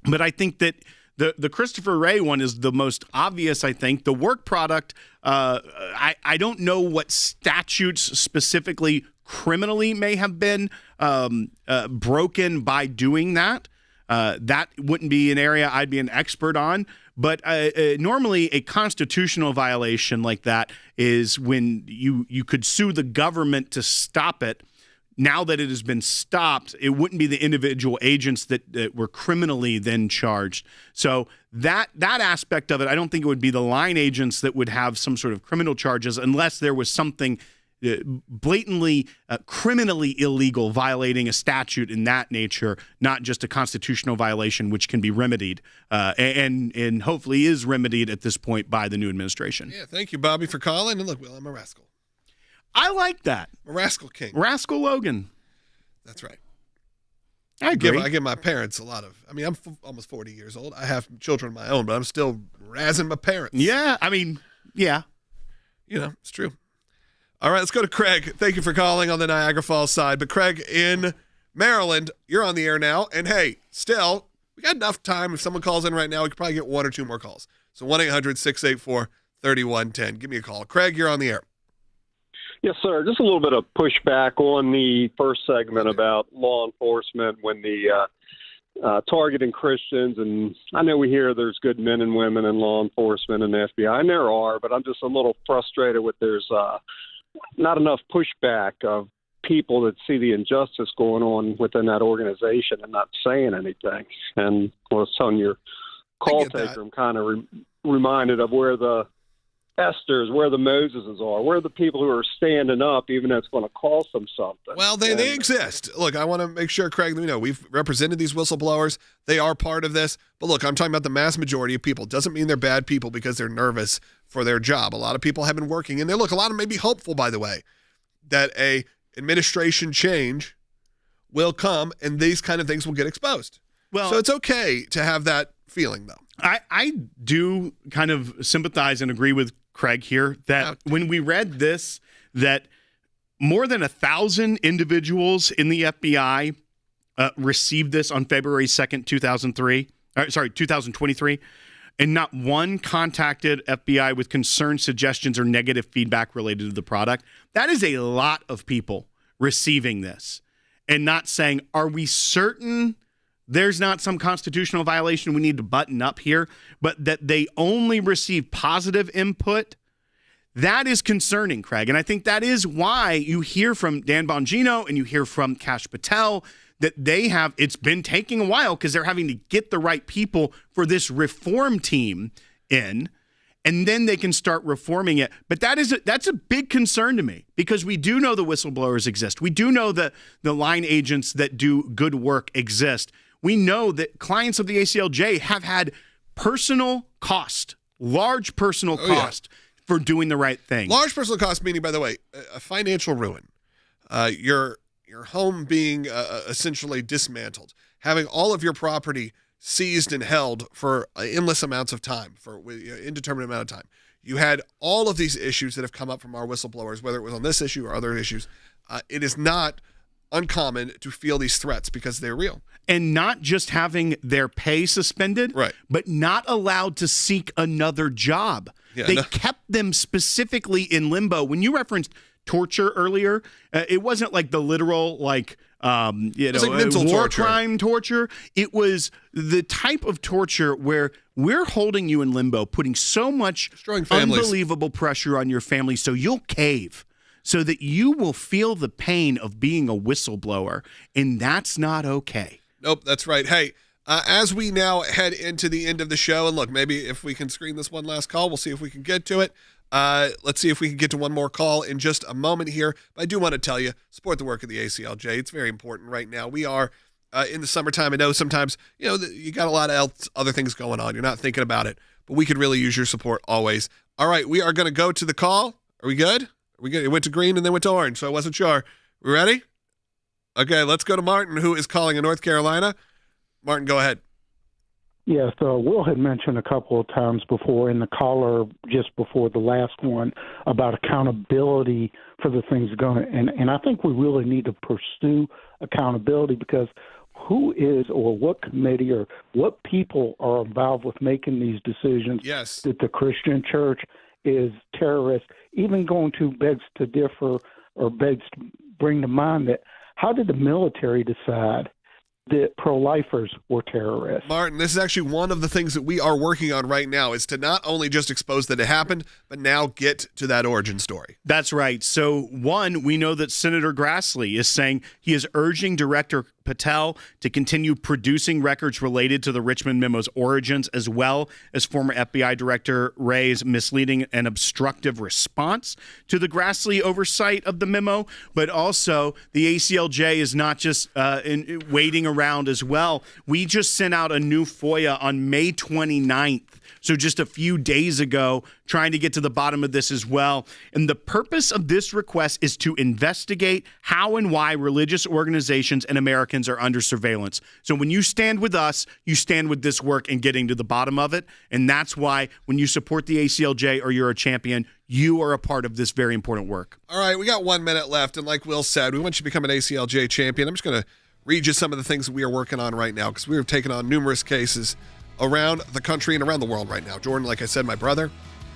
but I think that the Christopher Wray one is the most obvious, I think. The work product, I don't know what statutes specifically criminally may have been broken by doing that. That wouldn't be an area I'd be an expert on, but normally a constitutional violation like that is when you could sue the government to stop it. Now that it has been stopped, it wouldn't be the individual agents that were criminally then charged. So that aspect of it, I don't think it would be the line agents that would have some sort of criminal charges unless there was something blatantly criminally illegal, violating a statute in that nature, not just a constitutional violation which can be remedied and hopefully is remedied at this point by the new administration. Yeah, thank you, Bobby, for calling. And look, Will, I'm a rascal. I like that. I'm a rascal king. Rascal Logan. That's right. I agree. I give my parents a lot of, I'm almost 40 years old. I have children of my own, but I'm still razzing my parents. Yeah, yeah. It's true. All right, let's go to Craig. Thank you for calling on the Niagara Falls side. But Craig in Maryland, you're on the air now. And hey, still, we got enough time. If someone calls in right now, we could probably get one or two more calls. So 1-800-684-3110. Give me a call. Craig, you're on the air. Yes, sir. Just a little bit of pushback on the first segment about law enforcement when the targeting Christians. And I know we hear there's good men and women in law enforcement and the FBI, and there are, but I'm just a little frustrated with there's not enough pushback of people that see the injustice going on within that organization and not saying anything. And I was telling your call taker, I'm kind of reminded of where the Esther's, where the Moseses are, where the people who are standing up, even though it's going to cost them something. Well, they exist. Look, I want to make sure, Craig, we've represented these whistleblowers. They are part of this. But look, I'm talking about the mass majority of people. Doesn't mean they're bad people because they're nervous for their job. A lot of people have been working, and a lot of may be hopeful, by the way, that a administration change will come and these kind of things will get exposed. Well, so it's okay to have that feeling, though. I do kind of sympathize and agree with Craig here that when we read this, that more than 1,000 individuals in the FBI received this on February 2nd, 2023, and not one contacted FBI with concerns, suggestions, or negative feedback related to the product. That is a lot of people receiving this and not saying, are we certain there's not some constitutional violation we need to button up here, but that they only receive positive input. That is concerning, Craig. And I think that is why you hear from Dan Bongino and you hear from Kash Patel that it's been taking a while because they're having to get the right people for this reform team in, and then they can start reforming it. But that's a big concern to me because we do know the whistleblowers exist. We do know that the line agents that do good work exist. We know that clients of the ACLJ have had personal cost, large personal cost for doing the right thing. Large personal cost meaning, by the way, a financial ruin. Your home being essentially dismantled, having all of your property seized and held for endless amounts of time, for indeterminate amount of time. You had all of these issues that have come up from our whistleblowers, whether it was on this issue or other issues. It is not uncommon to feel these threats because they're real. And not just having their pay suspended, but not allowed to seek another job. They kept them specifically in limbo. When you referenced torture earlier, it wasn't like the literal like mental war crime torture. It was the type of torture where we're holding you in limbo, putting so much unbelievable pressure on your family so you'll cave, so that you will feel the pain of being a whistleblower, and that's not okay. Nope, that's right. Hey, as we now head into the end of the show, and look, maybe if we can screen this one last call, we'll see if we can get to it. Let's see if we can get to one more call in just a moment here. But I do want to tell you, support the work of the ACLJ. It's very important right now. We are in the summertime. I know sometimes, you got a lot of other things going on. You're not thinking about it, but we could really use your support always. All right, we are going to go to the call. Are we good? It went to green and then went to orange, so I wasn't sure. We ready? Okay, let's go to Martin, who is calling in North Carolina. Martin, go ahead. Yes, Will had mentioned a couple of times before in the caller just before the last one about accountability for the things going, and I think we really need to pursue accountability because who is or what committee or what people are involved with making these decisions that the Christian church is terrorist, even going to begs to differ or begs to bring to mind that how did the military decide that pro-lifers were terrorists? Martin, this is actually one of the things that we are working on right now is to not only just expose that it happened, but now get to that origin story. That's right. So, one, we know that Senator Grassley is saying he is urging Director Patel to continue producing records related to the Richmond memo's origins, as well as former FBI Director Wray's misleading and obstructive response to the Grassley oversight of the memo. But also, the ACLJ is not just waiting around as well. We just sent out a new FOIA on May 29th. So just a few days ago, trying to get to the bottom of this as well. And the purpose of this request is to investigate how and why religious organizations and Americans are under surveillance. So when you stand with us, you stand with this work and getting to the bottom of it. And that's why when you support the ACLJ or you're a champion, you are a part of this very important work. All right, we got 1 minute left. And like Will said, we want you to become an ACLJ champion. I'm just going to read you some of the things that we are working on right now because we have taken on numerous cases around the country and around the world right now. Jordan, like I said, my brother.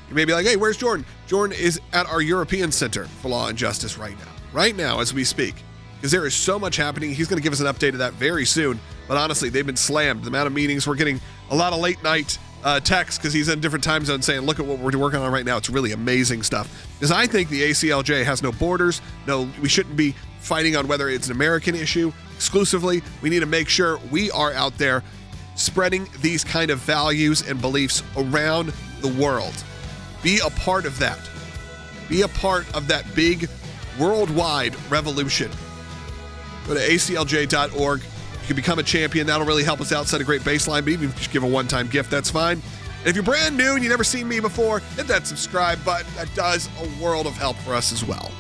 You may be like, hey, where's Jordan? Jordan is at our European Center for Law and Justice right now as we speak, because there is so much happening. He's going to give us an update of that very soon. But honestly, they've been slammed. The amount of meetings, we're getting a lot of late night texts because he's in different time zones saying, look at what we're working on right now. It's really amazing stuff. Because I think the ACLJ has no borders. No, we shouldn't be fighting on whether it's an American issue exclusively. We need to make sure we are out there spreading these kind of values and beliefs around the world. Be a part of that. Be a part of that big worldwide revolution. Go to aclj.org. You can become a champion. That'll really help us out, set a great baseline, but even if you just give a one-time gift, that's fine. And if you're brand new and you've never seen me before, hit that subscribe button. That does a world of help for us as well.